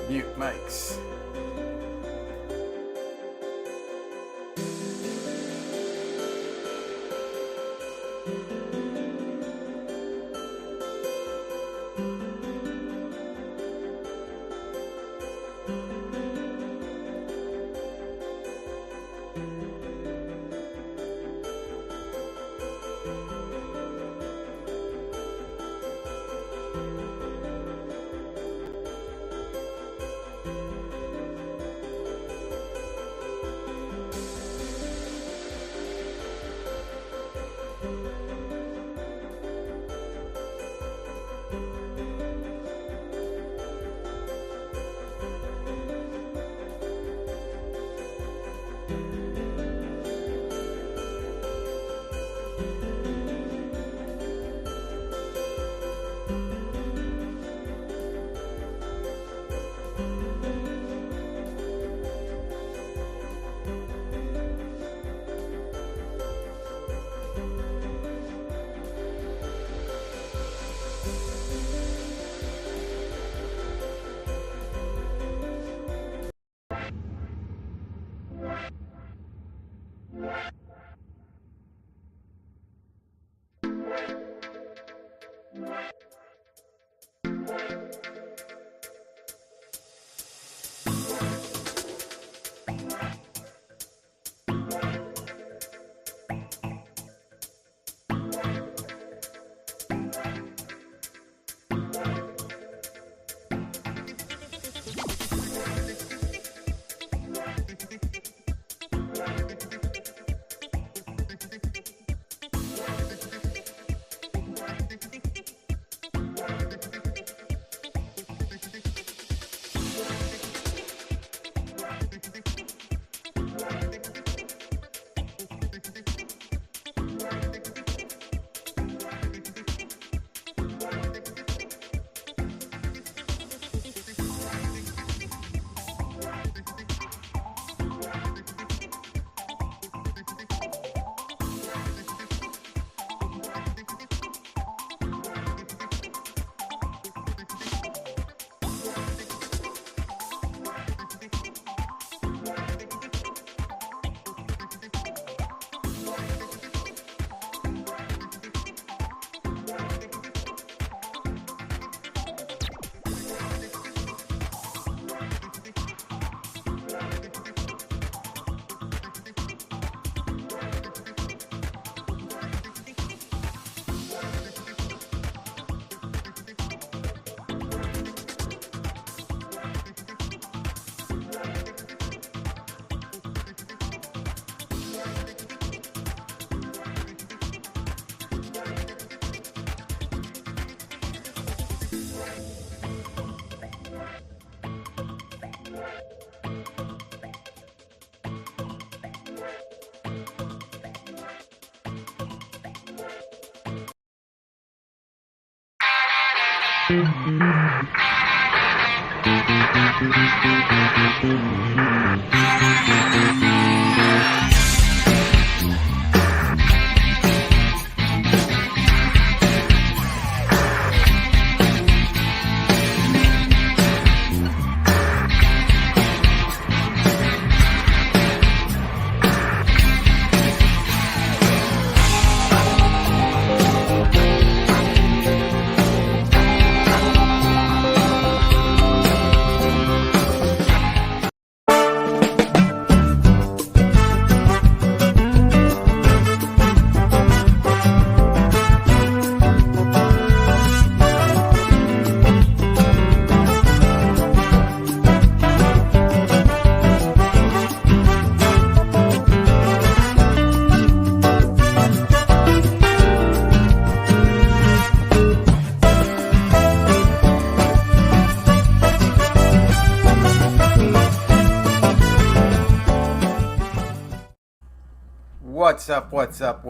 Mute mics.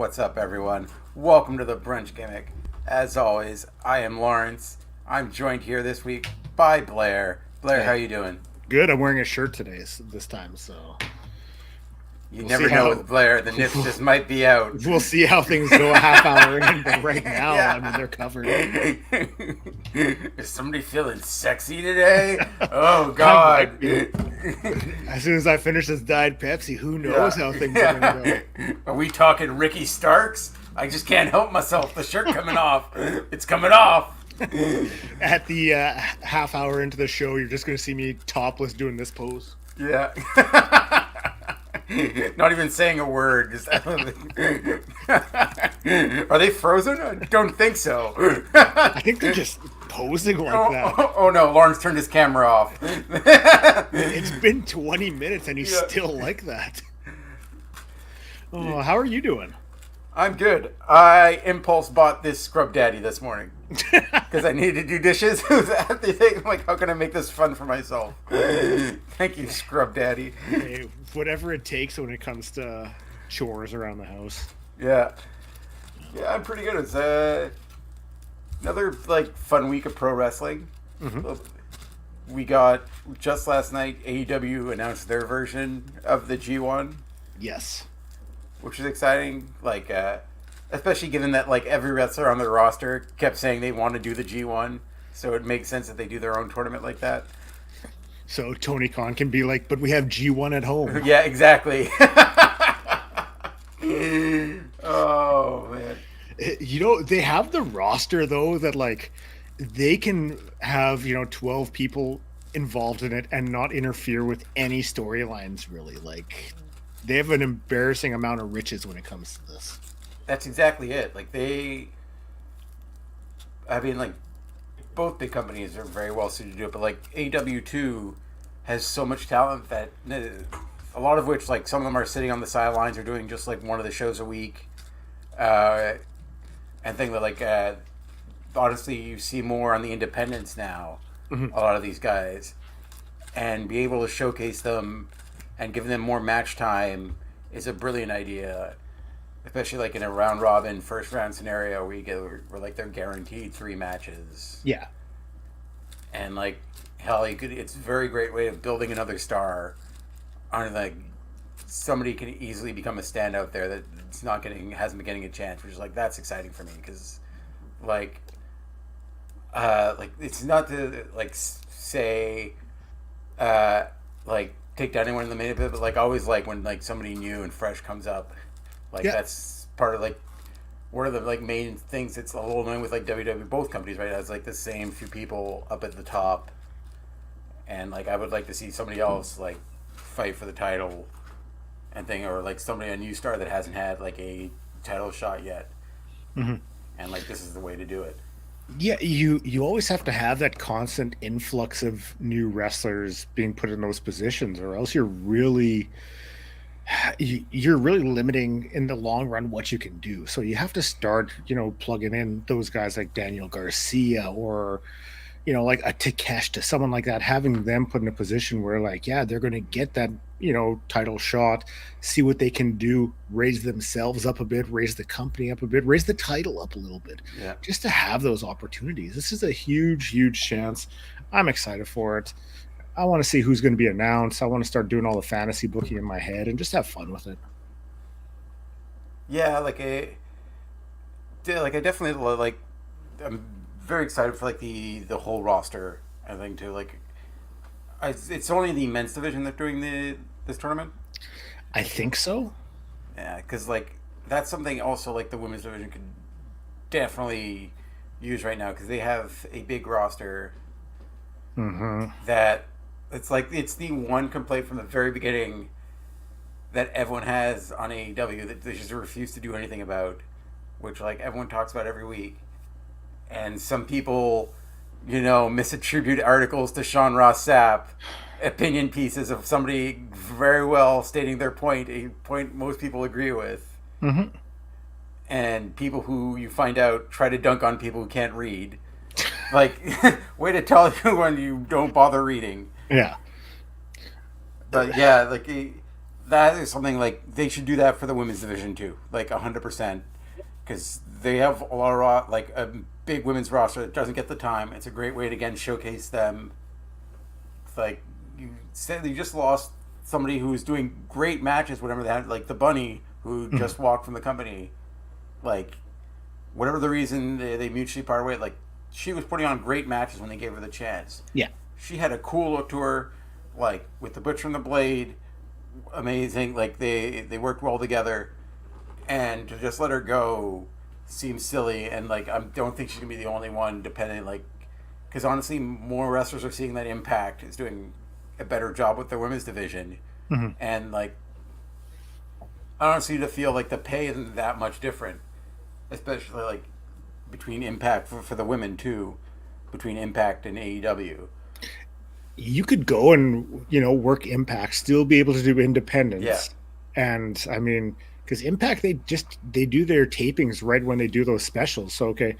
What's up, everyone? Welcome to the brunch gimmick. As always, I am Lawrence. I'm joined here this week by Blair. Blair, how you doing? Good. I'm wearing a shirt today this time, so You never know with Blair. The nips just might be out. We'll see how things go a half hour in, but right now, Yeah. I mean, they're covered. Is somebody feeling sexy today? Oh, God. As soon as I finish this Diet Pepsi, who knows how things are going to go. Are we talking Ricky Starks? I just can't help myself. The shirt coming off. It's coming off. At the half hour into the show, you're just going to see me topless doing this pose. Yeah. Not even saying a word. Just, are they frozen? I don't think so. I think they're just posing like that. Oh no, Lawrence turned his camera off. It's been 20 minutes and he's still like that. Oh, how are you doing? I'm good. I impulse bought this Scrub Daddy this morning because I needed to do dishes. I'm like, how can I make this fun for myself? Thank you, Scrub Daddy. Hey, whatever it takes when it comes to chores around the house. Yeah, I'm pretty good. It's another like fun week of pro wrestling. Mm-hmm. We got just last night. AEW announced their version of the G1. Yes. Which is exciting, like, especially given that, like, every wrestler on their roster kept saying they want to do the G1, so it makes sense that they do their own tournament like that. So Tony Khan can be like, but we have G1 at home. Yeah, exactly. Oh, man. You know, they have the roster, though, that, like, they can have, 12 people involved in it and not interfere with any storylines, really. Like, they have an embarrassing amount of riches when it comes to this. That's exactly it. Like, both big companies are very well suited to do it, but, like, AEW2 has so much talent that a lot of which, like, some of them are sitting on the sidelines or doing just, like, one of the shows a week. And things that, like, honestly, you see more on the independents now, a lot of these guys, and be able to showcase them and giving them more match time is a brilliant idea, especially like in a round robin first round scenario where like they're guaranteed 3 matches. Yeah, and like hell, it's a very great way of building another star. On like somebody can easily become a standout there that hasn't been getting a chance, which is like that's exciting for me because like it's not to like say like take down anyone in the main event, but like always like when like somebody new and fresh comes up, like that's part of like one of the like main things that's a little annoying with like WWE, both companies right now. It's like the same few people up at the top, and like I would like to see somebody else like fight for the title and thing, or like somebody a new star that hasn't had like a title shot yet, and like this is the way to do it. Yeah, you always have to have that constant influx of new wrestlers being put in those positions, or else you're really limiting in the long run what you can do. So you have to start, plugging in those guys like Daniel Garcia or, like a Takeshita, someone like that, having them put in a position where like, yeah, they're going to get that, title shot, see what they can do, raise themselves up a bit, raise the company up a bit, raise the title up a little bit, just to have those opportunities. This is a huge, huge chance. I'm excited for it. I want to see who's going to be announced. I want to start doing all the fantasy booking in my head and just have fun with it. Yeah, I definitely like. I'm very excited for like the whole roster. I think too. Like, it's only the men's division that's doing this tournament. I think so. Yeah, because like that's something also like the women's division could definitely use right now because they have a big roster. That it's the one complaint from the very beginning that everyone has on AEW that they just refuse to do anything about, which like everyone talks about every week. And some people, misattribute articles to Sean Ross Sapp, opinion pieces of somebody very well stating their point, a point most people agree with. And people who you find out try to dunk on people who can't read. Like, way to tell you when you don't bother reading. Yeah. But yeah, like, that is something like they should do that for the women's division too, like 100%. Because they have a lot of, like, a big women's roster that doesn't get the time. It's a great way to, again, showcase them. It's like, you said you just lost somebody who's doing great matches, whatever they had, like the Bunny who Mhm. just walked from the company, like whatever the reason they mutually parted ways, like she was putting on great matches when they gave her the chance. Yeah. She had a cool look to her, like with the Butcher and the Blade, amazing. Like they worked well together, and to just let her go seems silly. And like I don't think she's gonna be the only one. Depending, like, because honestly, more wrestlers are seeing that Impact is doing a better job with their women's division, Hmm. and like I don't seem to feel like the pay isn't that much different, especially like between Impact for the women too, between Impact and AEW. You could go and work Impact, still be able to do Yeah, Independence, and I mean, because Impact they do their tapings right when they do those specials. So okay,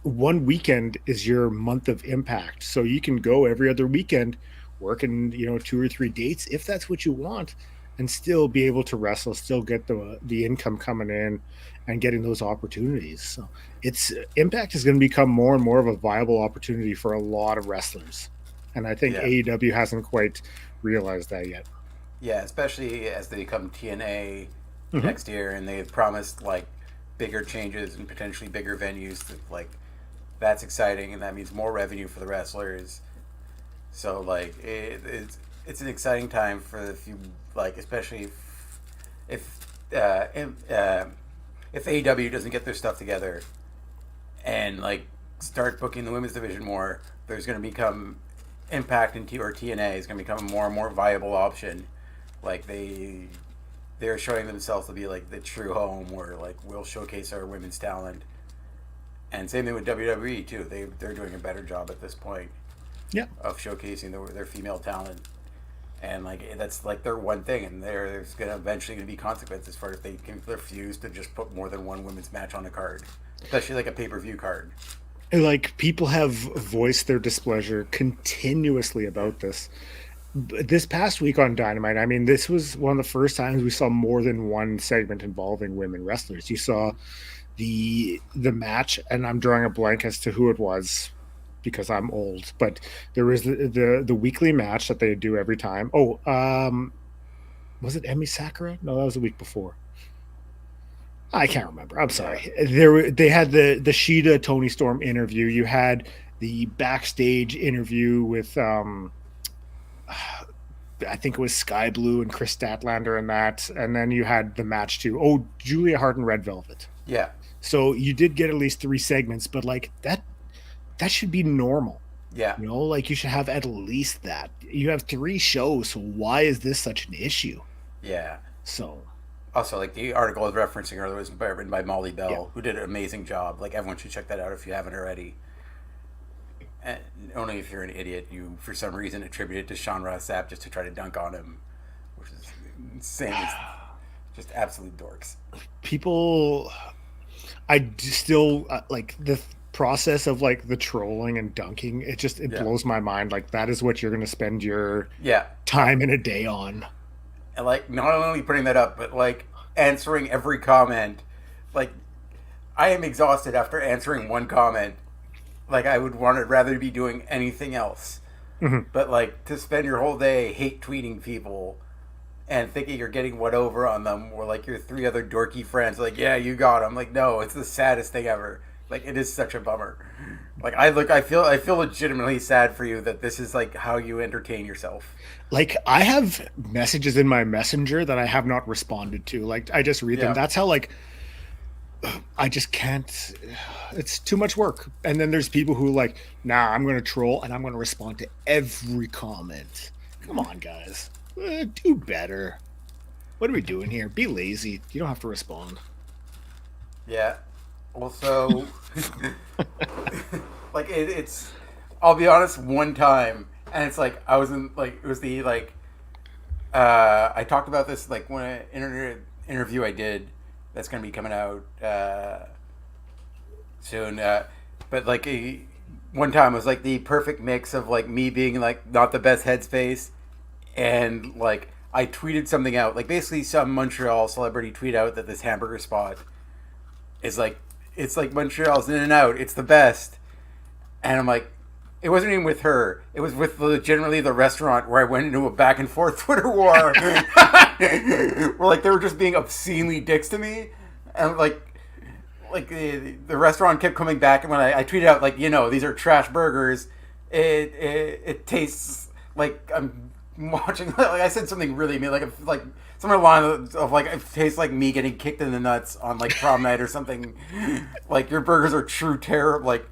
one weekend is your month of Impact, so you can go every other weekend, working 2 or 3 dates if that's what you want, and still be able to wrestle, still get the income coming in, and getting those opportunities. So it's Impact is going to become more and more of a viable opportunity for a lot of wrestlers, and I think yeah, AEW hasn't quite realized that yet. yeah. Especially as they become TNA Hmm. next year, and they've promised like bigger changes and potentially bigger venues. That like that's exciting, and that means more revenue for the wrestlers. So like it's an exciting time for if you like, especially if if AEW doesn't get their stuff together and like start booking the women's division more, there's going to become Impact and or TNA is going to become a more and more viable option. Like they're showing themselves to be like the true home where like we'll showcase our women's talent. And same thing with WWE too. They're doing a better job at this point Yeah. of showcasing their female talent. And like that's like their one thing, and there's gonna eventually gonna be consequences for it if they can refuse to just put more than one women's match on a card, especially like a pay-per-view card. Like, people have voiced their displeasure continuously about this. This past week on Dynamite, I mean, this was one of the first times we saw more than one segment involving women wrestlers. You saw the match, and I'm drawing a blank as to who it was because I'm old, but there was the weekly match that they do every time. Oh, was it Emi Sakura? No, that was the week before. I can't remember. I'm Yeah, sorry. They had the Sheeta Tony Storm interview. You had the backstage interview with I think it was Sky Blue and Chris Statlander and that, and then you had the match too. Oh, Julia Hart and Red Velvet. yeah, So you did get at least 3 segments, but like that should be normal. yeah, Like, you should have at least that. You have 3 shows, so why is this such an issue? yeah. So Also, like the article I was referencing earlier was written by Molly yeah. Bell, who did an amazing job. Like everyone should check that out if you haven't already. And only if you're an idiot, you for some reason attribute it to Sean Ross Sapp just to try to dunk on him, which is insane. It's just absolute dorks. People, still like the process of like the trolling and dunking. It Yeah, blows my mind. Like, that is what you're going to spend your yeah. time in a day on. And like not only putting that up, but like answering every comment. Like I am exhausted after answering one comment. Like I would want to rather be doing anything else. Mhm. But like to spend your whole day hate tweeting people and thinking you're getting one over on them, or like your 3 other dorky friends, like yeah, you got them. Like no, it's the saddest thing ever. Like it is such a bummer. Like I feel legitimately sad for you that this is like how you entertain yourself. Like, I have messages in my messenger that I have not responded to. Like, I just read them. Yeah, That's how, like, I just can't. It's too much work. And then there's people who like, nah, I'm going to troll and I'm going to respond to every comment. Come on, guys. Do better. What are we doing here? Be lazy. You don't have to respond. yeah. Also, like it's. I'll be honest. One time, and it's like I was in like it was the like. I talked about this like when an interview I did that's going to be coming out soon. But like one time was like the perfect mix of like me being like not the best headspace and like I tweeted something out like basically some Montreal celebrity tweet out that this hamburger spot is like it's like Montreal's In and Out, it's the best, and I'm like it wasn't even with her. It was with legitimately the restaurant where I went into a back and forth Twitter war, where like they were just being obscenely dicks to me, and like the restaurant kept coming back, and when I tweeted out like, these are trash burgers, it tastes like I'm watching. Like I said something really mean, like somewhere along of like it tastes like me getting kicked in the nuts on like prom night or something. Like your burgers are true terror, like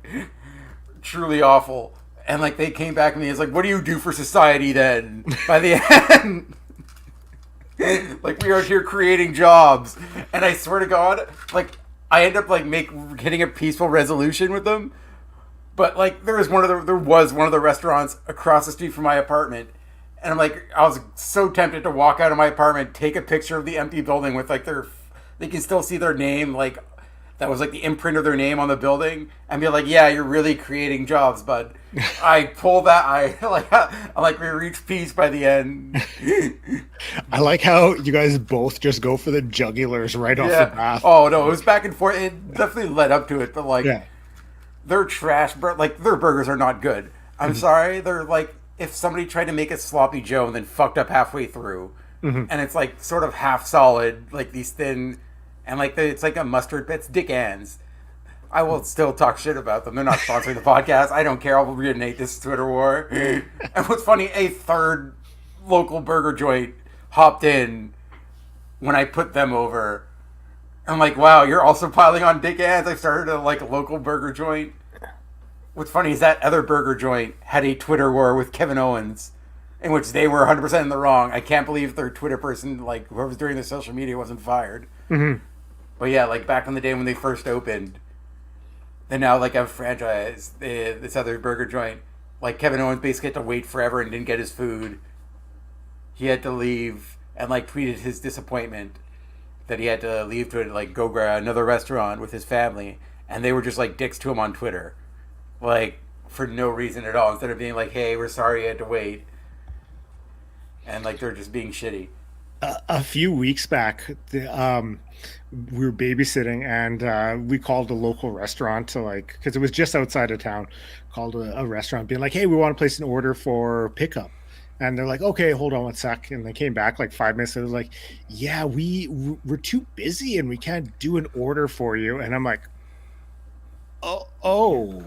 truly awful. And like they came back to me, it's like, what do you do for society then? By the end. Like we are here creating jobs, and I swear to God, like I end up like getting a peaceful resolution with them. But like there was one of the restaurants across the street from my apartment, and I was so tempted to walk out of my apartment, take a picture of the empty building with like they can still see their name, like that was like the imprint of their name on the building, and be like, yeah, you're really creating jobs, bud. I pull that. We reached peace by the end. I like how you guys both just go for the jugulars right off the bat. Oh no, it was back and forth. It definitely led up to it, but like, they're trash. Like their burgers are not good. I'm sorry. They're like if somebody tried to make a sloppy Joe and then fucked up halfway through, and it's like sort of half solid, like these thin, and like it's like a mustard. It's Dick Ann's. I will still talk shit about them. They're not sponsoring the podcast. I don't care. I'll reignite this Twitter war. And what's funny, a third local burger joint hopped in when I put them over. I'm like, wow, you're also piling on Dick Ann's. I started a local burger joint. What's funny is that other burger joint had a Twitter war with Kevin Owens, in which they were 100% in the wrong. I can't believe their Twitter person, like whoever's doing the social media, wasn't fired. Mm-hmm. But yeah, like back in the day when they first opened, they now like have franchised this other burger joint. Like Kevin Owens basically had to wait forever and didn't get his food. He had to leave and like tweeted his disappointment that he had to leave to like go grab another restaurant with his family, and they were just like dicks to him on Twitter, like for no reason at all. Instead of being like, "Hey, we're sorry you had to wait," and like they're just being shitty. A few weeks back, we were babysitting, and we called a local restaurant to because it was just outside of town. Called a restaurant, being like, "Hey, we want to place an order for pickup." And they're like, "Okay, hold on one sec." And they came back like 5 minutes. And it was like, "Yeah, we're too busy and we can't do an order for you." And I'm like, "Oh,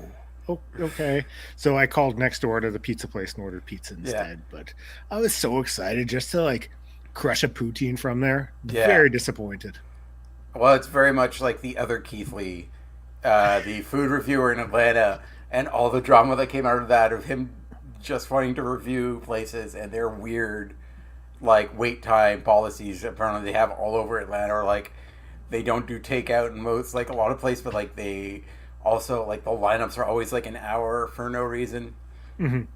okay." So I called next door to the pizza place and ordered pizza instead. Yeah. But I was so excited just to crush a poutine from there. Yeah. Very disappointed. Well, it's very much like the other Keith Lee, the food reviewer in Atlanta, and all the drama that came out of that, of him just wanting to review places and their weird wait time policies apparently they have all over Atlanta, or they don't do takeout in most a lot of places, but they also the lineups are always an hour for no reason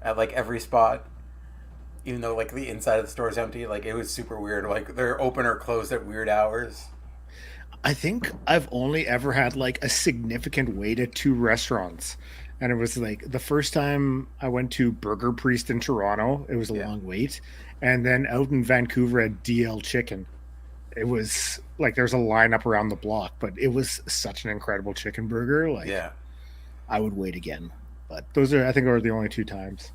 at every spot, even though the inside of the store is empty. It was super weird. They're open or closed at weird hours. I think I've only ever had a significant wait at two restaurants. And it was the first time I went to Burger Priest in Toronto, it was a long wait. And then out in Vancouver at DL Chicken, it was there's a lineup around the block, but it was such an incredible chicken burger. I would wait again. But those are the only two times.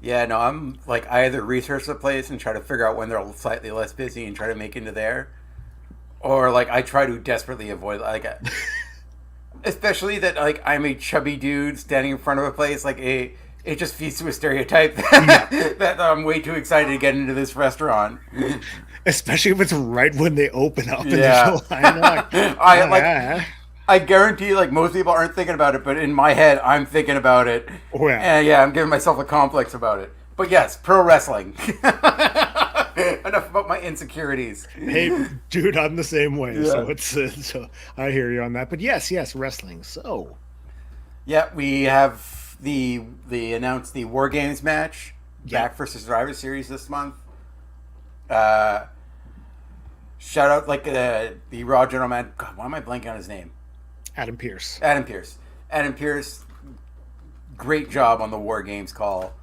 Yeah, no, I'm I either research the place and try to figure out when they're slightly less busy and try to make into there, or I try to desperately avoid especially that I'm a chubby dude standing in front of a place. It just feeds to a stereotype that I'm way too excited to get into this restaurant. Especially if it's right when they open up. Yeah. I guarantee most people aren't thinking about it, but in my head I'm thinking about it. Oh, yeah. And I'm giving myself a complex about it. But yes, pro wrestling. Enough about my insecurities. Hey, dude, I'm the same way. Yeah. So I hear you on that. But yes, wrestling. So yeah, we have the announced the War Games match back for Survivor Series this month. Shout out the Raw general man. God, why am I blanking on his name? Adam Pearce. Adam Pearce. Great job on the War Games call.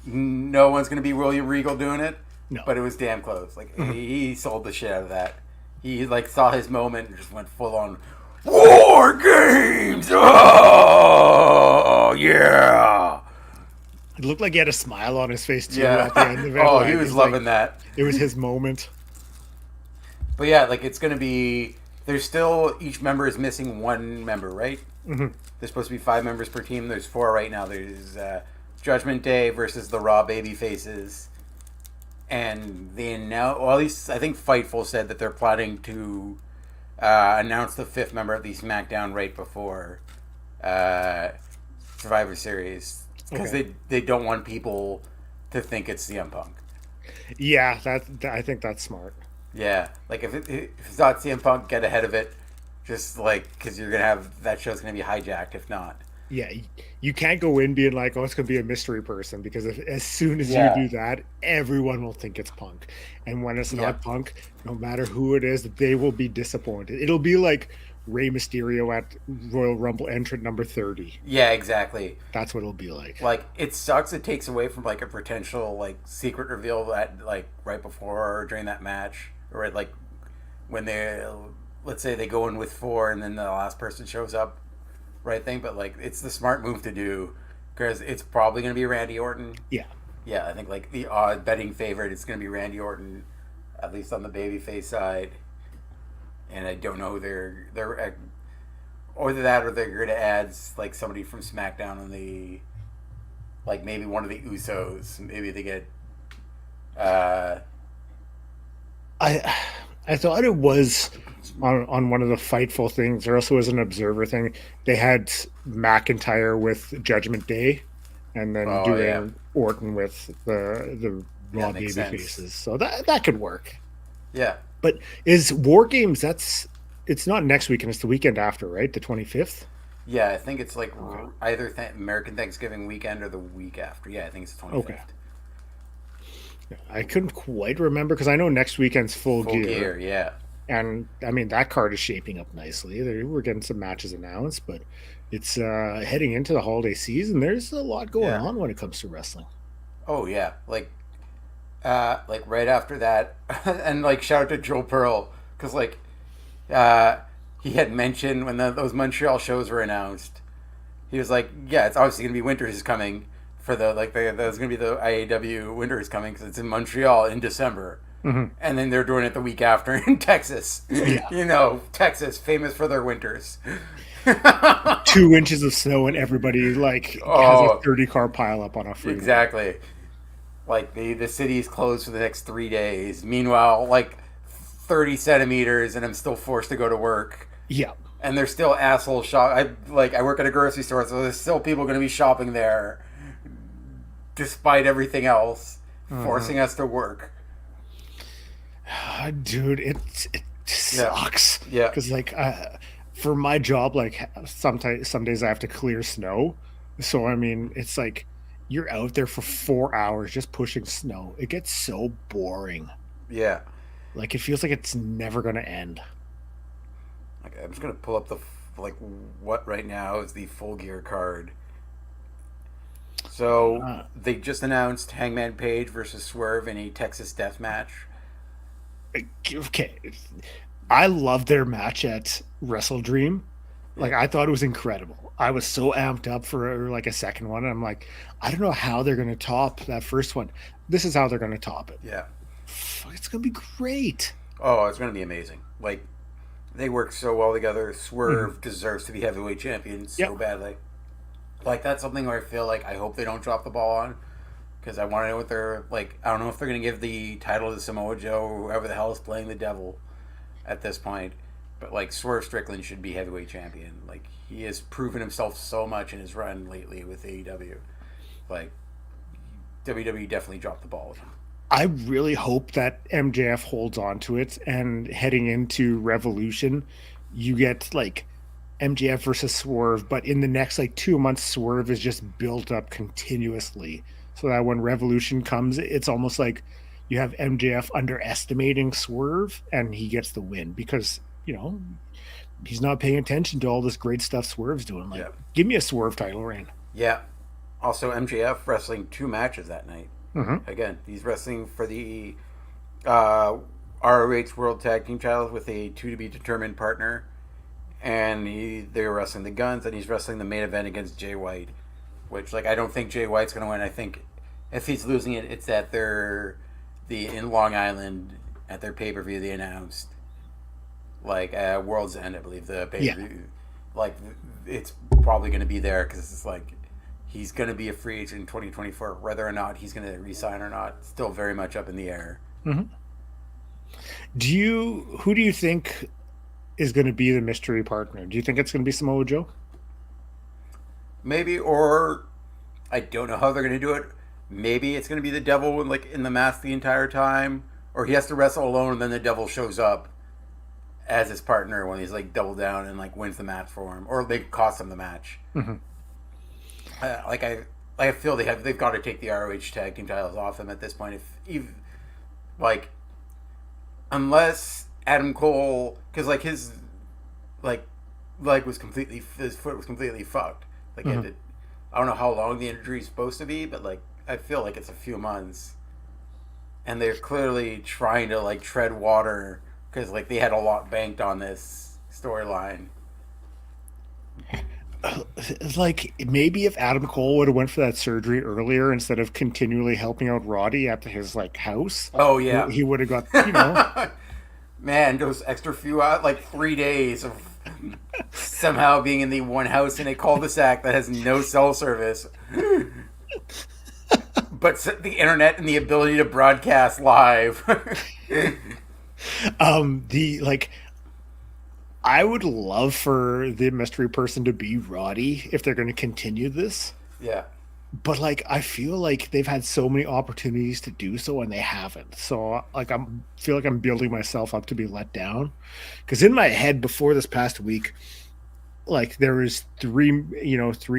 No one's gonna be William Regal doing it. No. But it was damn close. He sold the shit out of that. He saw his moment and just went full on War Games! Oh, yeah! It looked like he had a smile on his face too Yeah. at the end of it. Oh, Like he it was was like loving that. it was his moment. But yeah, like it's gonna be. There's still each member is missing one member, right? Hmm. There's supposed to be 5 members per team. There's 4 right now. There's Judgment Day versus the Raw Baby Faces, and they now, well, at least I think Fightful said that they're plotting to announce the 5th member of the SmackDown right before uh, Survivor Series because Okay. they don't want people to think it's CM Punk. Yeah, I think that's smart. Yeah, like if it's not CM Punk, get ahead of it. Just like because you're gonna have that show's gonna be hijacked if not. Yeah, you can't go in being like, "Oh, it's going to be a mystery person," because as soon as you Yeah. do that, everyone will think it's Punk. And when it's Yeah. not Punk, no matter who it is, they will be disappointed. It'll be like Rey Mysterio at Royal Rumble entrant number 30. Yeah, exactly. That's what it'll be like. Like it sucks. It takes away from like a potential like secret reveal that like right before or during that match, or like when they, let's say they go in with 4 and then the last person shows up, right thing. But like it's the smart move to do because it's probably gonna be Randy Orton. Yeah. Yeah, I think like the odd betting favorite is gonna be Randy Orton, at least on the babyface side. And I don't know who they're or that or they're gonna add like somebody from SmackDown on the, like maybe one of the Usos. Maybe they get uh I I thought it was on one of the Fightful things. There also was an Observer thing. They had McIntyre with Judgment Day, and then oh yeah. doing Orton with the Yeah, Raw makes baby sense. faces. So that could work. Yeah. But is War Games? That's it's not next weekend. It's the weekend after, right? The 25th. Yeah, I think it's like Okay. either American Thanksgiving weekend or the week after. Yeah, I think it's the Okay. 25th. I couldn't quite remember because I know next weekend's Full Full Gear, gear, yeah. and I mean that card is shaping up nicely. We're getting some matches announced, but it's heading into the holiday season. There's a lot going Yeah. on when it comes to wrestling. Oh yeah. Like right after that and like shout out to Joel Pearl because like uh he had mentioned when those Montreal shows were announced, he was like, yeah, it's obviously gonna be winter is coming for there's gonna be the IAW winter is coming because it's in Montreal in December. Hmm. And then they're doing it the week after in Texas. Yeah, You know, Texas, famous for their winters. 2 inches of snow and everybody like has a Oh, 30 car pile up on a freeway. exactly. Like the city is closed for the next 3 days. Meanwhile, like 30 centimeters, and I'm still forced to go to work. Yeah, And there's still asshole shop. I work at a grocery store, so there's still people going to be shopping there, despite everything else, hmm. forcing us to work. Dude, it Yeah, sucks yeah, because like for my job, like sometimes some days I have to clear snow. So I mean, it's like you're out there for 4 hours just pushing snow. It gets so boring. yeah. Like it feels like it's never gonna end. Like, I'm just gonna pull up like what right now is the full gear card. So Uh, they just announced Hangman Page versus Swerve in a Texas Death Match. okay, I love their match at Wrestle Dream. Yeah, Like I thought it was incredible. I was so amped up for like a second one. And I'm like, I don't know how they're gonna top that first one. This is how they're gonna top it. yeah. Fuck, it's gonna be great. Oh, it's gonna be amazing. Like they work so well together. Mhm. Swerve deserves to be heavyweight champion so Yep. badly. Like that's something where I feel like I hope they don't drop the ball on because I want to know what they're like. I don't know if they're gonna give the title to Samoa Joe or whoever the hell is playing the devil at this point. But like Swerve Strickland should be heavyweight champion. Like he has proven himself so much in his run lately with AEW. Like WWE definitely dropped the ball with him. I really hope that MJF holds on to it and heading into Revolution, you get like MJF versus Swerve, but in the next like 2 months, Swerve is just built up continuously. So that when Revolution comes, it's almost like you have MJF underestimating Swerve and he gets the win because, he's not paying attention to all this great stuff Swerve's doing. Like, Yeah. give me a Swerve title reign. Yeah. Also, MJF wrestling 2 matches that night. Hmm. Again, he's wrestling for the uh, ROH World Tag Team titles with a to be determined partner, and they're wrestling the Guns, and he's wrestling the main event against Jay White, which like I don't think Jay White's going to win. I think if he's losing it, it's at in Long Island at their pay per view they announced, like World's End, I believe the pay per view. Yeah. Like it's probably going to be there because it's like he's going to be a free agent in 2024. Whether or not he's going to resign or not, still very much up in the air. Mm-hmm. Who do you think is going to be the mystery partner? Do you think it's going to be Samoa Joe? Maybe, or I don't know how they're going to do it. Maybe it's going to be the Devil in the mask the entire time, or he has to wrestle alone and then the Devil shows up as his partner when he's like double down and like wins the match for him, or they cost him the match. Mm-hmm. I feel they've got to take the ROH tag team titles off them at this point. Like unless Adam Cole, because like his like leg was his foot was completely fucked. Like mm-hmm. I don't know how long the injury is supposed to be, but like I feel like it's a few months, and they're clearly trying to like tread water because like they had a lot banked on this storyline. Like maybe if Adam Cole would have went for that surgery earlier instead of continually helping out Roddy at his like house. Oh yeah, he would have got Man, those extra few like 3 days of somehow being in the one house in a cul-de-sac that has no cell service, but the internet and the ability to broadcast live. I would love for the mystery person to be Roddy if they're going to continue this. Yeah. But like I feel like they've had so many opportunities to do so and they haven't. So like feel like I'm building myself up to be let down. Because in my head before this past week, like there was three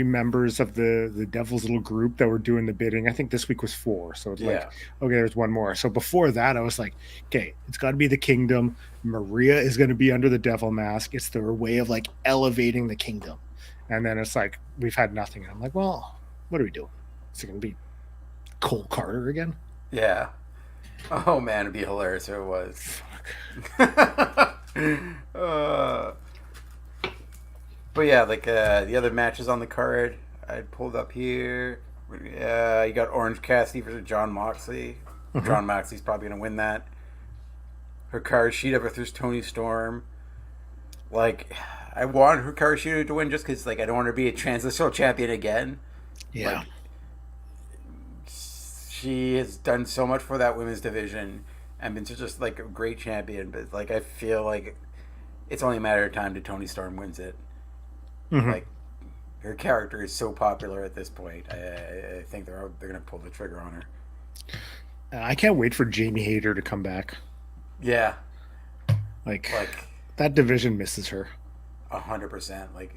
members of the Devil's little group that were doing the bidding. I think this week was 4. So it's like, okay, there's one more. So before that, I was like, okay, it's got to be the Kingdom. Maria is going to be under the Devil mask. It's their way of like elevating the Kingdom. And then it's like, we've had nothing. And I'm like, well, what are we doing? Is it going to be Cole Carter again? Yeah. Oh man, it'd be hilarious if it was. But yeah, like the other matches on the card, I pulled up here. You got Orange Cassidy versus John Moxley. Mm-hmm. John Moxley's probably going to win that. Hikaru Shida versus Toni Storm. Like, I want Hikaru Shida to win just because, like, I don't want her to be a transitional champion again. Yeah. Like, she has done so much for that women's division and been just, like, a great champion. But, like, I feel like it's only a matter of time till Toni Storm wins it. Mm-hmm. Like, her character is so popular at this point. I think they're going to pull the trigger on her. I can't wait for Jamie Hayter to come back. Yeah. Like that division misses her. 100%. Like,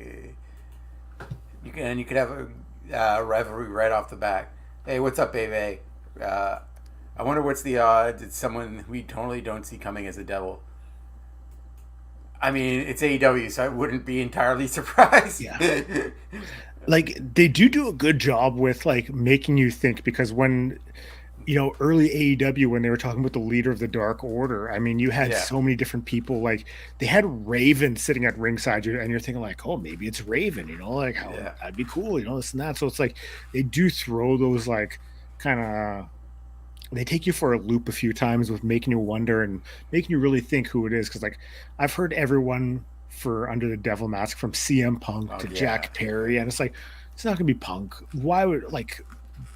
you could have a rivalry right off the back. Hey, what's up, baby? I wonder what's the odds it's someone we totally don't see coming as a Devil. I mean, it's AEW, so I wouldn't be entirely surprised. Yeah. Like, they do a good job with, like, making you think, because when, early AEW, when they were talking about the leader of the Dark Order, I mean, you had so many different people. Like, they had Raven sitting at ringside, and you're thinking, like, oh, maybe it's Raven, like, how that'd be cool, this and that. So it's like, they do throw those, like, kind of... They take you for a loop a few times with making you wonder and making you really think who it is. Because, like, I've heard everyone for Under the Devil Mask, from CM Punk to Jack Perry, and it's like, it's not going to be Punk. Why would, like,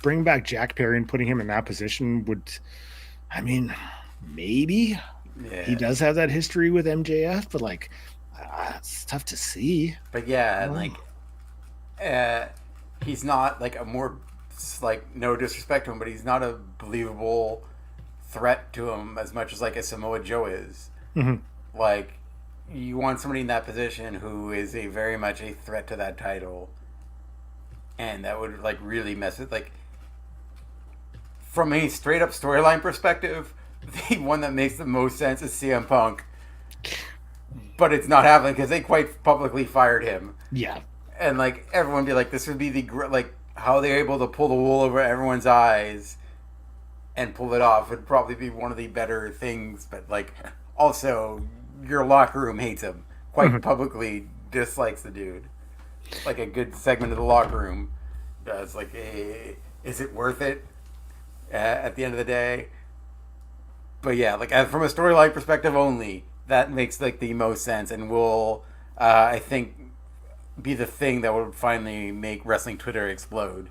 bring back Jack Perry and putting him in that position would, I mean, maybe. Yeah. He does have that history with MJF, but, like, it's tough to see. But, he's not, like, a more... like, no disrespect to him, but he's not a believable threat to him as much as like a Samoa Joe is. Mm-hmm. Like, you want somebody in that position who is very much a threat to that title, and that would like really mess with, like, from a straight up storyline perspective, the one that makes the most sense is CM Punk, but it's not happening because they quite publicly fired him. Yeah, and like everyone be like, this would be the like. How they're able to pull the wool over everyone's eyes and pull it off would probably be one of the better things. But, like, also, your locker room hates him. Quite publicly dislikes the dude. Like a good segment of the locker room. It's like, hey, is it worth it at the end of the day? But yeah, like from a storyline perspective only, that makes like the most sense, and will I think be the thing that would finally make wrestling Twitter explode.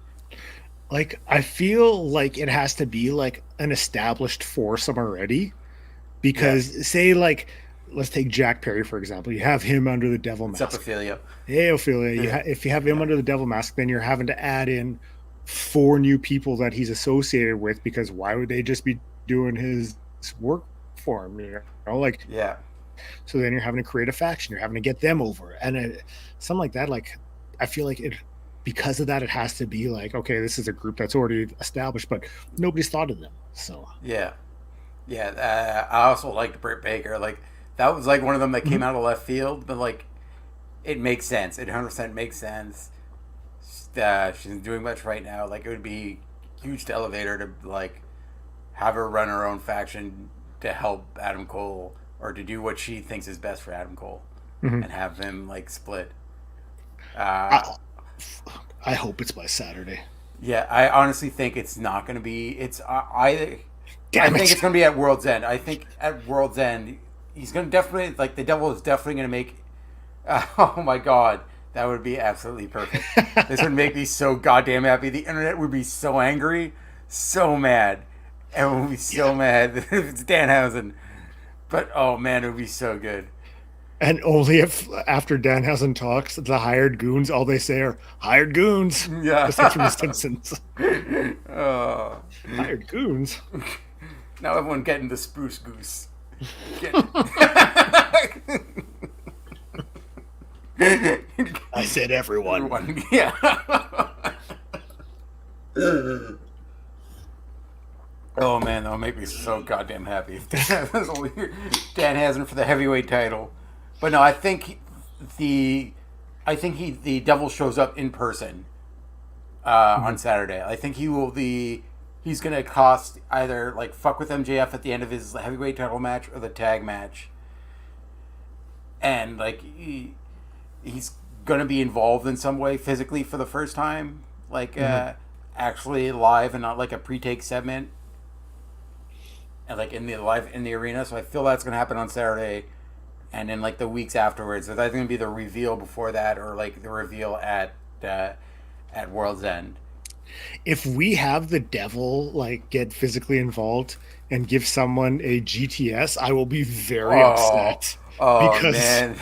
Like I feel like it has to be like an established foursome already, Yeah, because say like let's take Jack Perry for example. You have him under the devil it's up mask. Ophelia. Hey, Ophelia, Yeah, if you have him yeah, under the devil mask, then you're having to add in four new people that he's associated with, because why would they just be doing his work for him? You know, like yeah, so then you're having to create a faction. You're having to get them over, and something like that. Like I feel like it because of that, it has to be like okay, this is a group that's already established, but nobody's thought of them. So yeah. Yeah, I also liked Britt Baker. Like that was like one of them that came mhm. out of left field, but like it makes sense. It 100% makes sense. She's not doing much right now. Like it would be huge to elevate her to like have her run her own faction to help Adam Cole or to do what she thinks is best for Adam Cole, Mhm. and have him like split. Uh, I, I hope it's by Saturday. yeah, I honestly think it's not going to be. I Damn think it! it's going to be at World's End. I think at World's End he's going to definitely like the devil is definitely going to make. Oh my god, that would be absolutely perfect. This would make me so goddamn happy. The internet would be so angry, so mad. Everyone would be Yeah, so mad if it's Danhausen. But oh man, it would be so good. and only if after Danhausen talks, the hired goons, all they say are hired goons, just like from The Yeah. Simpsons. Oh. Hired goons. Now everyone getting the spruce goose. Get. I said everyone. Everyone, yeah. Oh man, that'll make me so goddamn happy if Dan Hasn't for the heavyweight title. But no, the the devil shows up in person on Mhm. Saturday. I think he's gonna cost either like fuck with MJF at the end of his heavyweight title match or the tag match, and like he's gonna be involved in some way physically for the first time, like Mhm. actually live and not like a pre-take segment, and like in the live in the arena. So I feel that's gonna happen on Saturday, and then like the weeks afterwards, it's either gonna be the reveal before that or like the reveal uh, at World's End. If we have the devil like get physically involved and give someone a GTS, I will be very Oh, upset oh because man,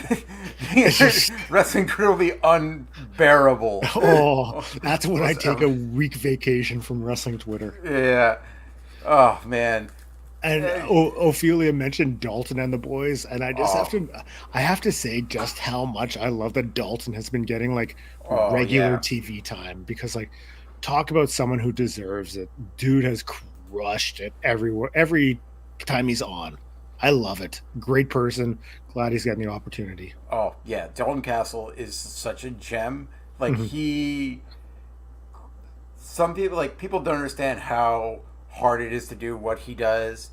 it's just wrestling crew will be unbearable. oh, that's when I What's take a week vacation from wrestling Twitter. Yeah. Oh man. And Eh, Ophelia mentioned Dalton and the boys, and Oh. I have to say just how much I love that Dalton has been getting like Oh regular yeah. TV time, because like talk about someone who deserves it. Dude has crushed it everywhere, every time he's on. I love it. Great person. Glad he's getting the opportunity. Oh yeah. Dalton Castle is such a gem. Like Mhm. he. Some people people don't understand how hard it is to do what he does.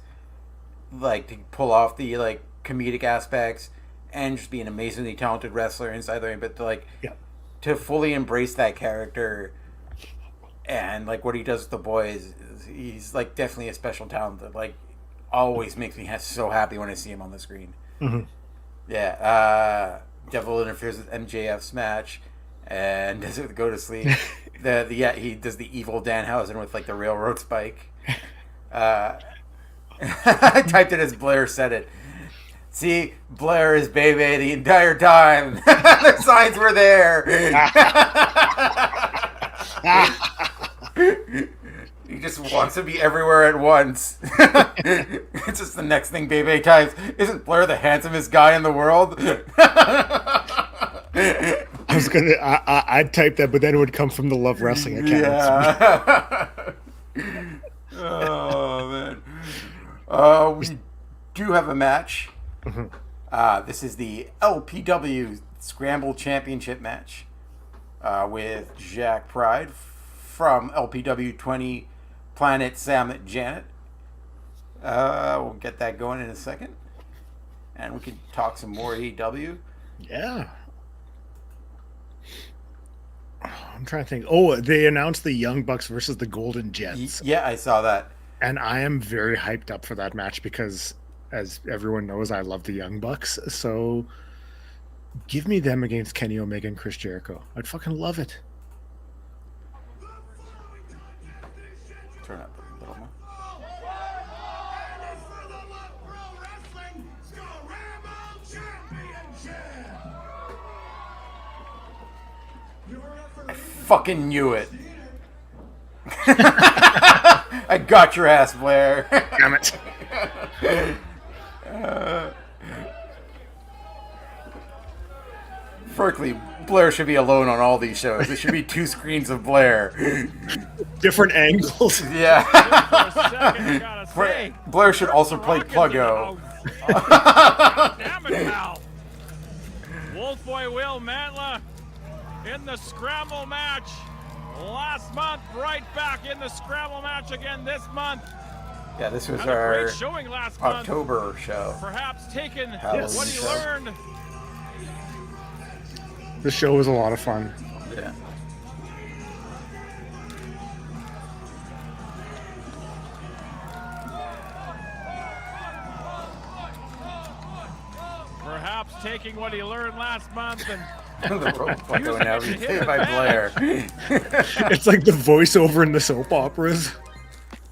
Like to pull off the like comedic aspects and just be an amazingly talented wrestler inside the ring, but to, like Yeah. to fully embrace that character and like what he does with the boys, he's like definitely a special talent that like always makes me so happy when I see him on the screen. Mhm. Yeah, Devil interferes with MJF's match and does it go to sleep. The yeah, he does the evil Danhausen with like the railroad spike. Uh, I typed it as Blair said it. See, Blair is baby the entire time. The signs were there. He just wants to be everywhere at once. It's just the next thing Bebe types. Isn't Blair the handsomest guy in the world? I was gonna I'd type that, but then it would come from the Love Wrestling accounts. Yeah. Oh man. We do have a match. Mhm. This is the LPW Scramble Championship match with Jack Pride from LPW 20 Planet Sam Janet. We'll get that going in a second. And we can talk some more AEW. Yeah. I'm trying to think. Oh, they announced the Young Bucks versus the Golden Jets. Yeah, I saw that. And I am very hyped up for that match because, as everyone knows, I love the Young Bucks. So give me them against Kenny Omega and Chris Jericho. I'd fucking love it. Turn up a little more. I fucking knew it. I got your ass, Blair. Damn it. Frankly, Blair should be alone on all these shows. There should be 2 screens of Blair. Different angles. Yeah. For a second, Blair should also play Pluggo. Damn it, pal. Wolfboy Will Mantla in the scramble match last month, right back in the scramble match again this month. Yeah, this was Had a our great showing last month. October show. Perhaps taking Halloween what he show. learned. The show was a lot of fun. Yeah. Perhaps taking what he learned last month and The rope Pluggo and everything by Blair. It's like the voiceover in the soap operas.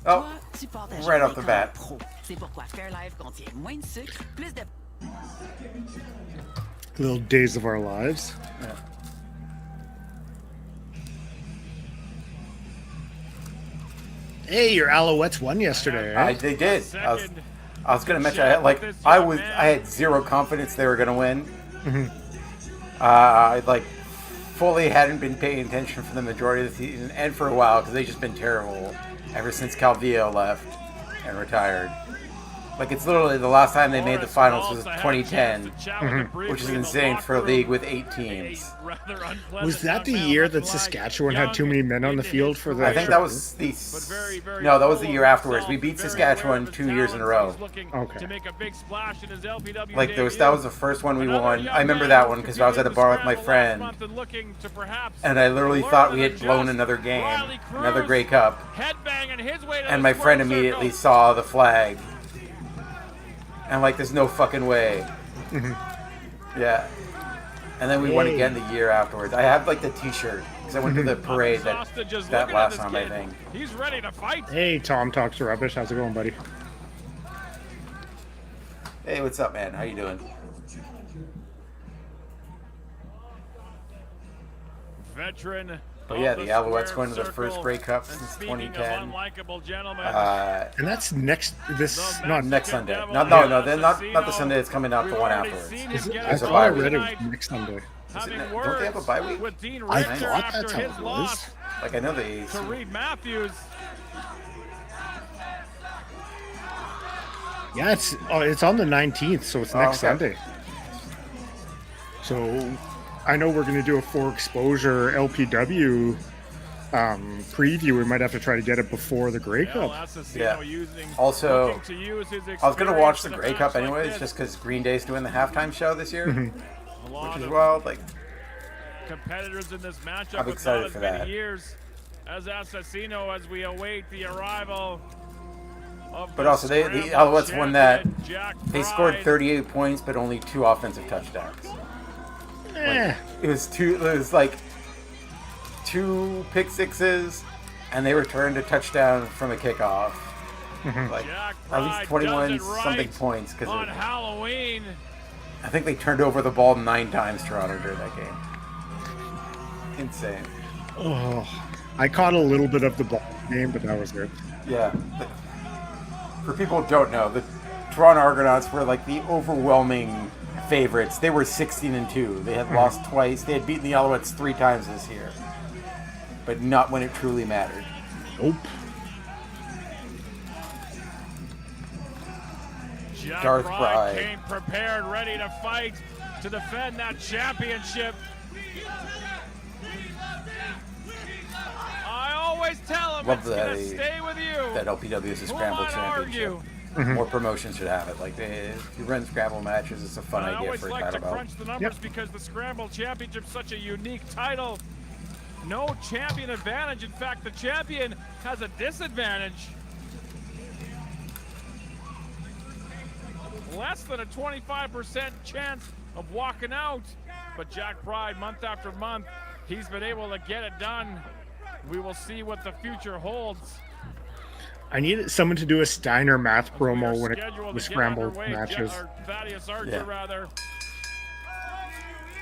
Oh, right off the bat. Little days of our lives. Yeah. Hey, your Alouettes won yesterday, right? They did. second I was gonna mention, check like, with this I young was, man. I had zero confidence they were gonna win. I fully hadn't been paying attention for the majority of the season and for a while because they've just been terrible ever since Calvillo left and retired. Like, it's literally the last time they made the finals was 2010, which is insane for a league with 8 teams. Was that the year that Saskatchewan had too many men on the field for the... I think that was the no, that was the year afterwards. We beat Saskatchewan 2 years in a row. Okay. Like that was the first one we won. I remember that one because I was at a bar with my friend, and I literally thought we had blown another game, another Grey Cup, and my friend immediately saw the flag, and like, there's no fucking way. Yeah. And then we won again the year afterwards. I have like the T-shirt because I went to the parade that last time, I think. He's ready to fight. Hey, Tom Talks Rubbish. How's it going, buddy? Hey, what's up, man? How you doing? Veteran. But yeah, the Alouettes going to the first Grey Cup since 2010. And that's next... Not next Sunday. No, they're not the Sunday that's coming out. The one afterwards. I It's a thought bye I week. read it was next Sunday. Is it, don't they have a bye week? I thought that's how it was. Like, I know they. To Reed Matthews. Yeah, it's on the 19th, so it's next Sunday. So I know we're going to do a 4 exposure LPW preview. We might have to try to get it before the Grey Cup. Yeah. Also, I was going to watch the Grey Cup anyways, just because Green Day's doing the halftime show this year, which is wild. Like, competitors in this matchup. I'm excited for that. Years as Assassino, as we await the arrival of but also, the Alouettes won that. They scored 38 points, but only 2 offensive touchdowns. Like, it was like 2 pick sixes, and they returned a touchdown from a kickoff. Like, at least 21 something points because on Halloween. I think they turned over the ball 9 times, Toronto, during that game. Insane. Oh, I caught a little bit of the ball game, but that was it. Yeah. For people who don't know, the Toronto Argonauts were like the overwhelming favorites. They were 16-2. They had lost twice. They had beaten the Alouettes 3 times this year, but not when it truly mattered. Nope. Jack Darth Bride Bride came prepared, ready to fight, to defend that championship. I always tell him Love it's going to stay with you. That LPW is a scramble championship. More promotions should have it. Like, if you run scramble matches, it's a fun I idea always for a like to title belt. crunch the numbers because the Scramble Championship's such a unique title. no champion advantage. In fact, the champion has a disadvantage. Less than a 25% chance of walking out. But Jack Pride, month after month, he's been able to get it done. We will see what the future holds. I need someone to do a Steiner math We are promo when it scheduled was to get scramble underway. matches. Thaddeus Archer, Yeah. rather.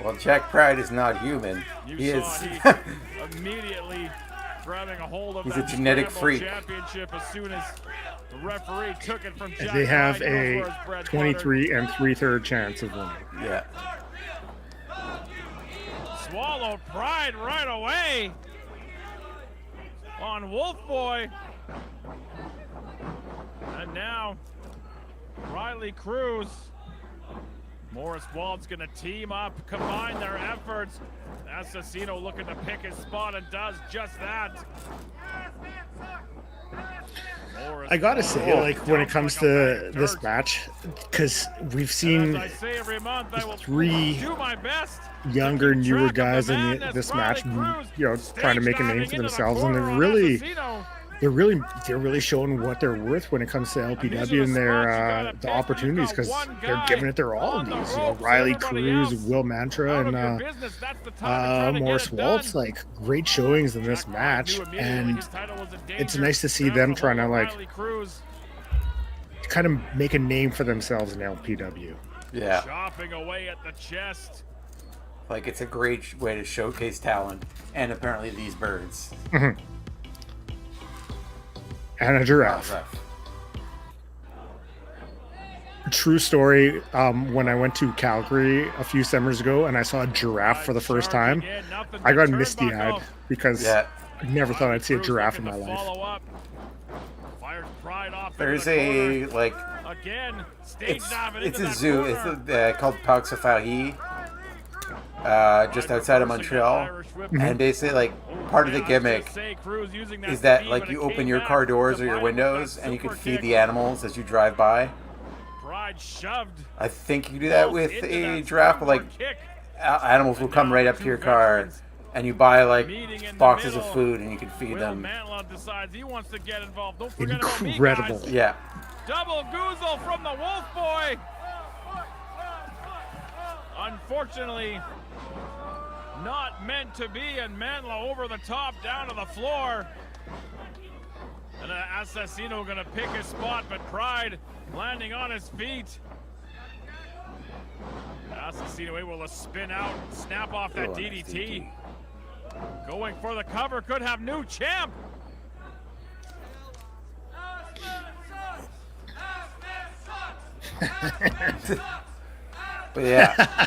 Well, Jack Pride is not human. You He saw is. he immediately grabbing a hold of He's a that genetic scramble freak. championship as soon as the referee took it from Jack They have Pride. Knows a where his bread 23 and 3/3 chance of winning. Yeah. buttered. Swallowed Pride right away on Wolf Boy. And now Riley Cruz. Morris Wald's going to team up, combine their efforts. Assassino looking to pick his spot and does just that. Morris I gotta Wald say, like when it dumps comes like a to bag of this dirt. match, because we've And seen as I say every month, I will three do my best to younger, keep newer track of the guys in madness. this Riley match, Cruz you know, trying to make a name stage for diving into the themselves, and corner on Assassino. they're really showing what they're worth when it comes to LPW and their the opportunities, because they're giving it their all in these. You know, Riley Cruz, Will Mantra, Out of and your business, that's the time to try to Morris get it Waltz, done. like great showings in this Jack Pride match, knew immediately and his title was in it's danger. nice to see Grabbed them the trying to hold of like Riley Cruz, kind of make a name for themselves in LPW. Yeah. chopping away at the chest. Like, it's a great way to showcase talent. And apparently these birds. And a giraffe. Rough. True story. When I went to Calgary a few summers ago and I saw a giraffe for the first time, Charging in, nothing I but got misty-eyed turnbuckle. because Yeah. I never thought I'd see a Cruz giraffe in looking my to life. follow up. Fires Pride off into There's the a, like, corner. Again, stage it's diving it's into a that zoo. corner. It's called Parc Safari, just outside of Montreal. And basically, like, part of the gimmick is that, like, you open your car doors or your windows and you can feed the animals as you drive by. Pride shoved. I think you can do that with into a that giraffe, but, like, springboard kick. animals will come right up to your car and you buy, like, Meeting in the boxes of middle. food and you can feed Will them. Mantla decides he wants to get involved. Don't forget about me, Incredible. guys. Yeah. Double goozle from the Wolf Boy. Unfortunately, not meant to be, and Mantla over the top down to the floor. And Assassino gonna pick his spot, but Pride landing on his feet. Assassino able to spin out, snap off that Oh, nice DDT. Going for the cover, could have new champ. But yeah,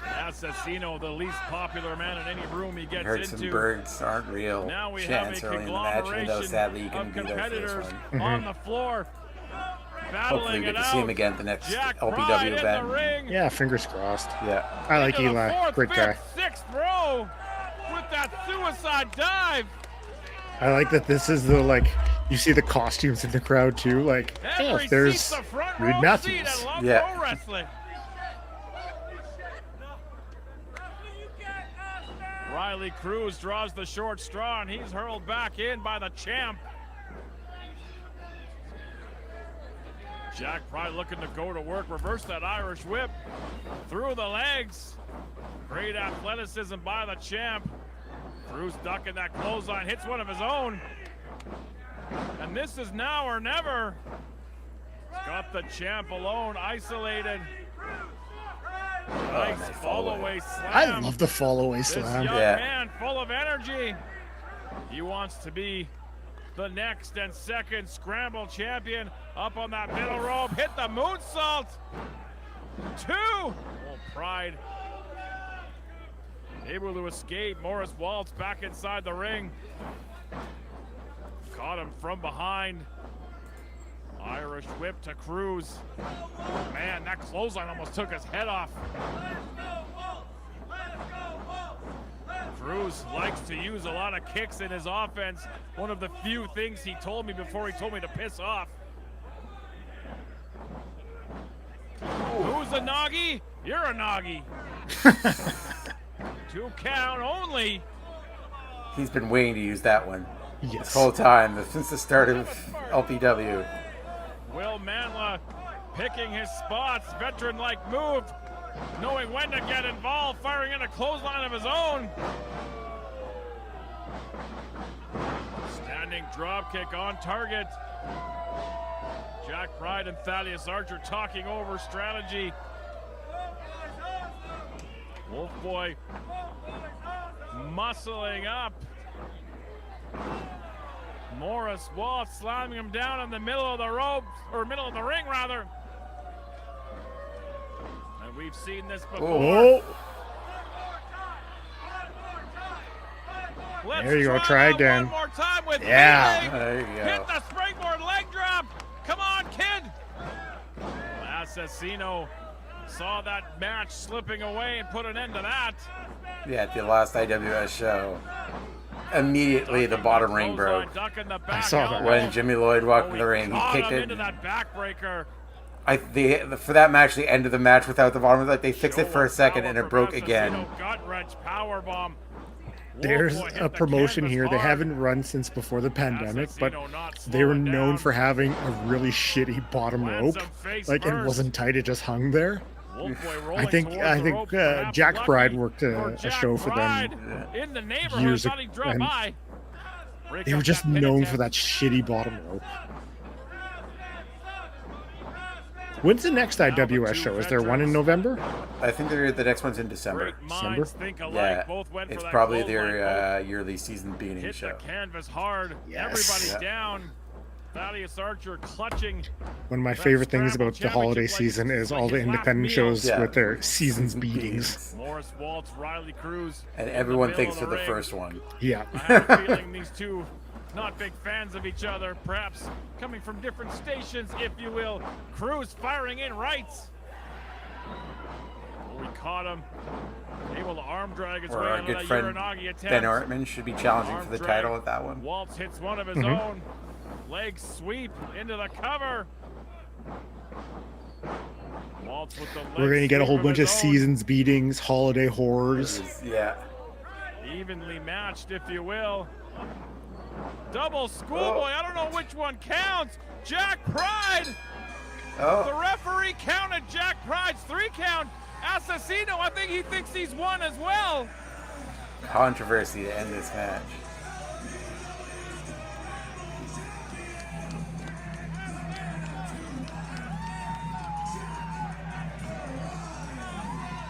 Assassino, the least popular man in any room he gets heard some into. birds aren't real. Now we Chance have a early in the match, even though conglomeration sadly you of couldn't be there for competitors this one. on the floor, Hopefully battling we it get to see him out. again at the next Jack Pride LPW in event. the ring. Yeah, fingers crossed. Yeah. I like Into the Eli. fourth, Great guy. fifth, sixth row with that suicide dive. I like that this is the, like, you see the costumes in the crowd too. Like, oh, Every there's seat's the front Reed row Matthews. seat. I love Yeah. pro wrestling. Riley Cruz draws the short straw, and he's hurled back in by the champ. Jack Pride looking to go to work, reverse that Irish whip through the legs. Great athleticism by the champ. Cruz ducking that clothesline, hits one of his own. And this is now or never. Got the champ alone, isolated. Nice nice fall follow-away. away slam. I love the fall away This slam. young Yeah. man full of energy. He wants to be the next and second scramble champion. Up on that middle rope, hit the moonsault. Two. Oh, Pride able to escape. Morris Waltz back inside the ring. Caught him from behind. Irish whip to Cruz. Man, that clothesline almost took his head off. Cruz likes to use a lot of kicks in his offense. One of the few things he told me before he told me to piss off. Who's a Nagi? You're a Nagi. 2 count only. He's been waiting to use that one this Yes. whole time, since the start of LPW. Will Mantla picking his spots, veteran-like move, knowing when to get involved, firing in a clothesline of his own. Standing drop kick on target. Jack Pride and Thaddeus Archer talking over strategy. Wolfboy muscling up. Morris Waltz slamming him down in the middle of the ropes, or middle of the ring rather. And we've seen this before. Oh, Let's there you go. try Try that again. One more time with Yeah. Lee. There you go. Hit the springboard leg drop. Come on, kid. Assassino saw that match slipping away and put an end to that. Yeah, at the last IWS show. Immediately the bottom ring broke. I saw that. When Jimmy Lloyd walked in the ring, he kicked it. Into that backbreaker. For that match, the end of the match without the bottom, like they fixed it for a second and it broke again. Gut wrench power bomb. There's Wolfboy hit a the promotion canvas here. They hard. haven't run since before the pandemic, but Assassino not they were slowing known down. for having a really shitty bottom Lands rope. him face Like, it first. wasn't tight, it just hung there. Wolfboy rolling I think towards the ropes, perhaps Jack lucky Pride worked for a Jack show for them. Pride in the neighborhood. years Thought he ago, drove and by. Break They up were just that pin known attempt. for that shitty bottom rope. When's the next IWS show? Is there one in November? I think the next one's in December. Great minds think alike. Yeah, Both went for it's that probably clothesline. their yearly season beginning Hit show. the canvas hard. Yes. Everybody Yeah. down. Thaddeus Archer clutching. One of my That favorite things Scrabble about the holiday championship season like- is like all the his last independent meal. shows Yeah. with their seasons beatings. Morris Waltz, Riley Cruz. And in the everyone middle thinks of they're the ring. first one. Yeah. I have a feeling these two not big fans of each other, perhaps coming from different stations, if you will. Cruz firing in rights. Oh, we caught him. Able to arm drag his Or way our out good of that friend Uranagi attempt. Ben Ortman should be challenging Arm for the drag. title at that one. Waltz hits one of his Mhm. own. Leg sweep into the cover. Waltz with the leg We're going to get a sweep whole of bunch of his own. seasons beatings, holiday horrors. Yeah. Evenly matched, if you will. Double schoolboy. I don't know which one counts. Jack Pride. The Oh, referee counted Jack Pride's 3 count. Assassino, I think he thinks he's won as well. controversy to end this match.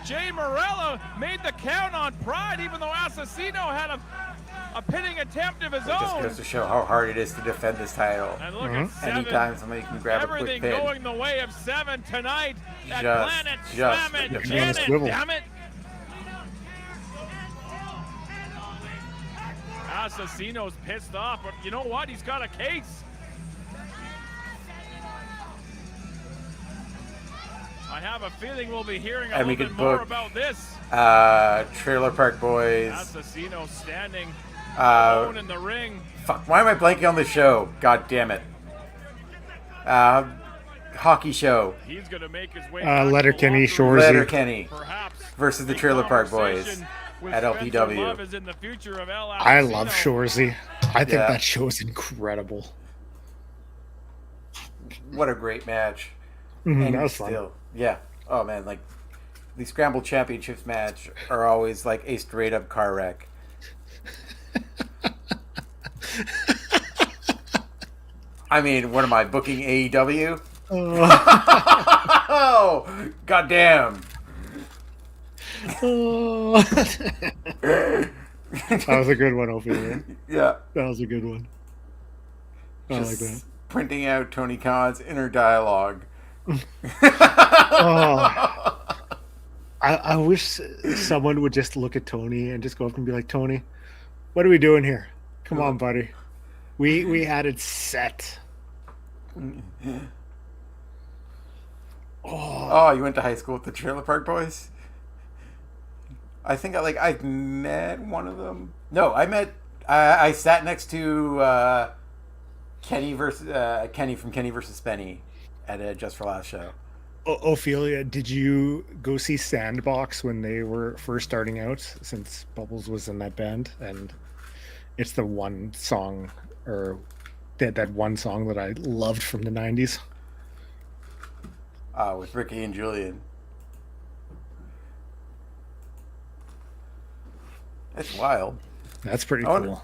Jay Morella made the count on Pride, even though Assassino had a pinning attempt of his It just own. goes to show how hard it is to defend this title. And look at 7. Anytime somebody can grab a Everything quick pin. going the way of 7 tonight at Just Planet just Slam the it, pin. Janet, Swivel. damn it. Assassino's pissed off, but you know what? He's got a case. I have a feeling we'll be hearing a And we little could bit more book- about this. Trailer Park Boys. Assassino standing Uh, alone in the ring. Fuck, why am I blanking on the show? God damn it. Hockey show. He's going to make his way back to the Letterkenny, locker room. Shorzy. Letterkenny Perhaps versus the a Trailer Park Boys conversation with at Spencer LPW. Love is in the future of El I Assassino. love Shorzy. I think Yeah. that show is incredible. What a great match. Mhm, And that was fun. still, yeah. Oh man, like the Scramble Championships match are always like a straight up car wreck. I mean, what am I booking AEW? Oh, goddamn! Oh. That was a good one, Ophelia. Yeah, That was a good one. I like that. just printing out Tony Khan's inner dialogue. Oh. I wish someone would just look at Tony and just go up and be like, Tony, what are we doing here? Come on, buddy. We had it set. Oh, you went to high school with the Trailer Park Boys? I think I met one of them. No, I sat next to Kenny from Kenny versus Spenny at a Just for Last show. Ophelia, did you go see Sandbox when they were first starting out, since Bubbles was in that band? And It's the one song, or that one song that I loved from the 90s. With Ricky and Julian. It's wild. That's pretty I wonder, cool.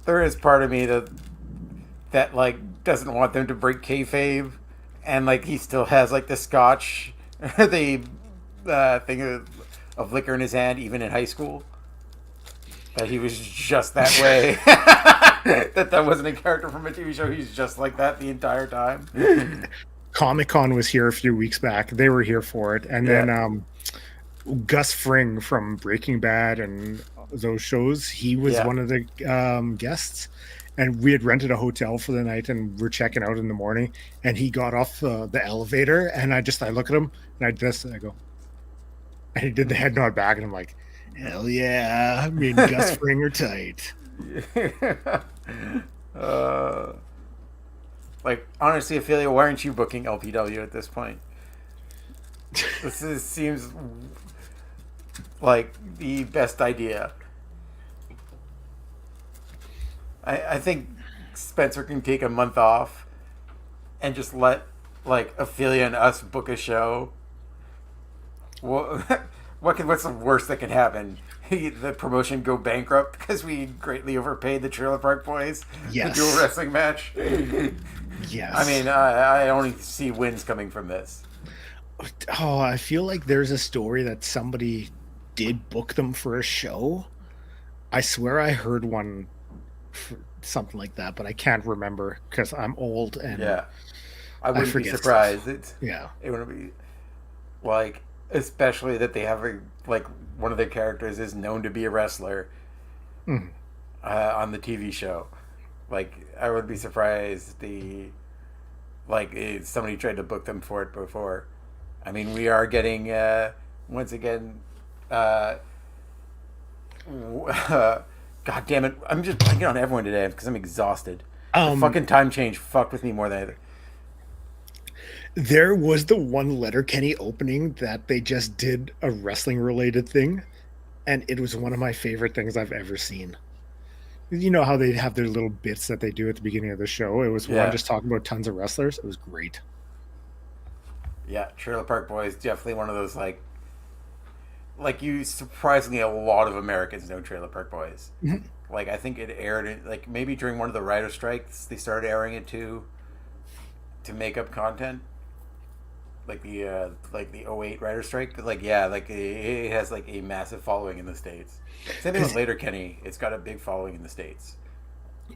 there is part of me that like doesn't want them to break kayfabe, and like he still has like the scotch, the thing of liquor in his hand, even in high school. That he was just that way. that wasn't a character from a TV show. He's just like that the entire time. Comic-Con was here a few weeks back. They were here for it. And Yeah. then Gus Fring from Breaking Bad and those shows, he was Yeah. one of the guests. And we had rented a hotel for the night, and we're checking out in the morning. And he got off the elevator, and I look at him, and I go, and he did the head nod back, and I'm like, hell yeah, me and Gus Fring are tight. Like, honestly, Ophelia, why aren't you booking LPW at this point? Seems like the best idea. I think Spencer can take a month off and just let like Ophelia and us book a show. Well, what's the worst that can happen? The promotion go bankrupt because we greatly overpaid the Trailer Park Boys. Yes. The dual wrestling match. Yes. I mean, I only see wins coming from this. Oh, I feel like there's a story that somebody did book them for a show. I swear I heard one, something like that, but I can't remember because I'm old and Yeah, I wouldn't be forget surprised. yeah. It wouldn't be like, especially that they have like one of their characters is known to be a wrestler Mhm. on the TV show. Like, I would be surprised somebody tried to book them for it before. I mean, we are getting once again. God damn it! I'm just blanking on everyone today because I'm exhausted. The fucking time change fucked with me more than anything. There was the one Letterkenny opening that they just did a wrestling related thing, and it was one of my favorite things I've ever seen. You know how they have their little bits that they do at the beginning of the show? It was Yeah. one just talking about tons of wrestlers. It was great. Yeah, Trailer Park Boys definitely one of those like you surprisingly a lot of Americans know Trailer Park Boys. Mhm. Like, I think it aired like maybe during one of the writer strikes they started airing it to make up content. Like the '08 writer strike, but like yeah, like it has like a massive following in the States. Same thing with Letterkenny. It's got a big following in the States.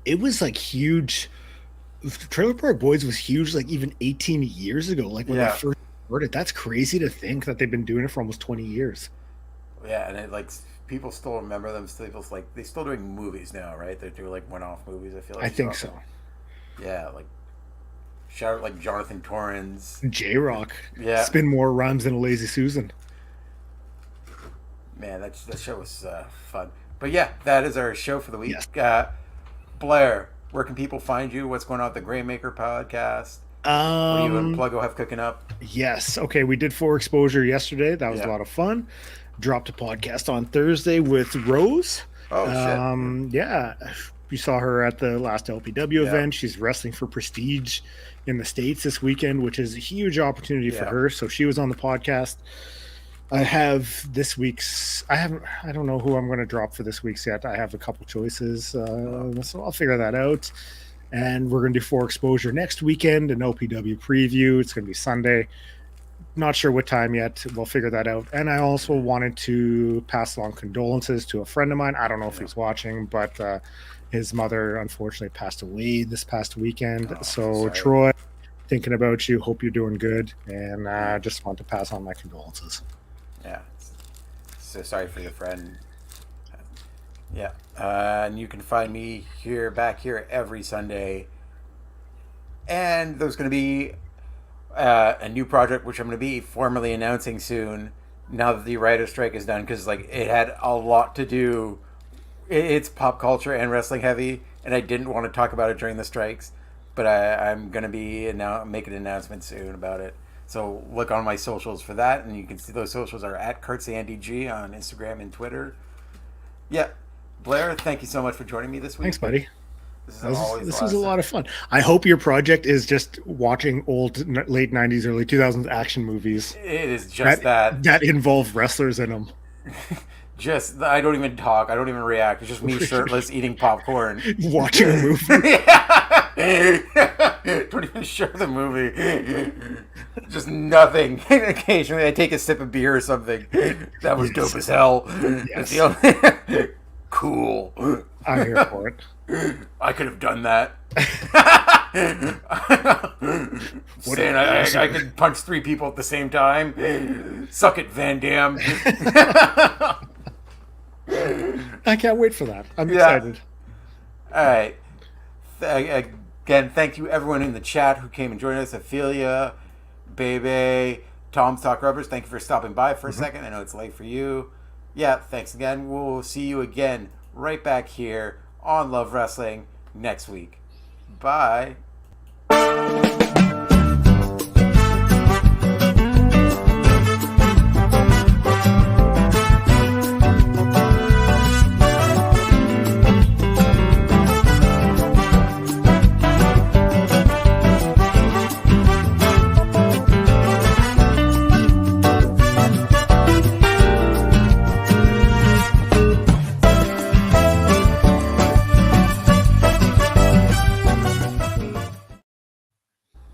It was like huge. Trailer Park Boys was huge like even 18 years ago, like when Yeah. they first started. That's crazy to think that they've been doing it for almost 20 years. Yeah, and it like people still remember them. People's like they're still doing movies now, right? They do like one-off movies. I feel like I think so. Yeah, like shout out like Jonathan Torrens. J-Rock. Yeah. Spin more rhymes than a Lazy Susan. Man, that show was fun. But yeah, that is our show for the week. Yes. Blair, where can people find you? What's going on with the Graymaker podcast? What do you and Pluggo have cooking up? Yes. Okay, we did 4 Exposure yesterday. That was Yeah. a lot of fun. Dropped a podcast on Thursday with Rose. Oh, shit. Yeah. You saw her at the last LPW Yeah. event. She's wrestling for Prestige in the States this weekend, which is a huge opportunity for Yeah. her. So she was on the podcast. I have this week's. I don't know who I'm going to drop for this week's yet. I have a couple choices, so I'll figure that out. And we're going to do 4 Exposure next weekend, an LPW preview. It's going to be Sunday. Not sure what time yet. We'll figure that out. And I also wanted to pass along condolences to a friend of mine. I don't know if he's watching, but his mother unfortunately passed away this past weekend. Oh, so sorry. Troy, thinking about you. Hope you're doing good, and just want to pass on my condolences. Yeah. So sorry for your friend. Yeah. And you can find me back here every Sunday. And there's going to be a new project, which I'm going to be formally announcing soon, now that the writer's strike is done, because like it had a lot to do. It's pop culture and wrestling heavy, and I didn't want to talk about it during the strikes, but I'm going to be making an announcement soon about it. So look on my socials for that, and you can see those socials are at KurtzAndyG on Instagram and Twitter. Yeah. Blair, thank you so much for joining me this week. Thanks, buddy. This is always This was a lot of fun. I hope your project is just watching old late 90s, early 2000s action movies. It is just that involve wrestlers in them. Just, I don't even talk. I don't even react. It's just me shirtless eating popcorn. Watching a movie. Don't even share the movie. Just nothing. Occasionally I take a sip of beer or something. That was dope as hell. Yes. Cool. I'm here for it. I could have done that. Saying I could punch 3 people at the same time. Suck it, Van Damme. I can't wait for that. I'm excited. All right. Again, thank you everyone in the chat who came and joined us. Ophelia, Bebe, Tom's Talk Rubbers, thank you for stopping by for a second. I know it's late for you. Yeah, thanks again. We'll see you again right back here on Love Wrestling next week. Bye.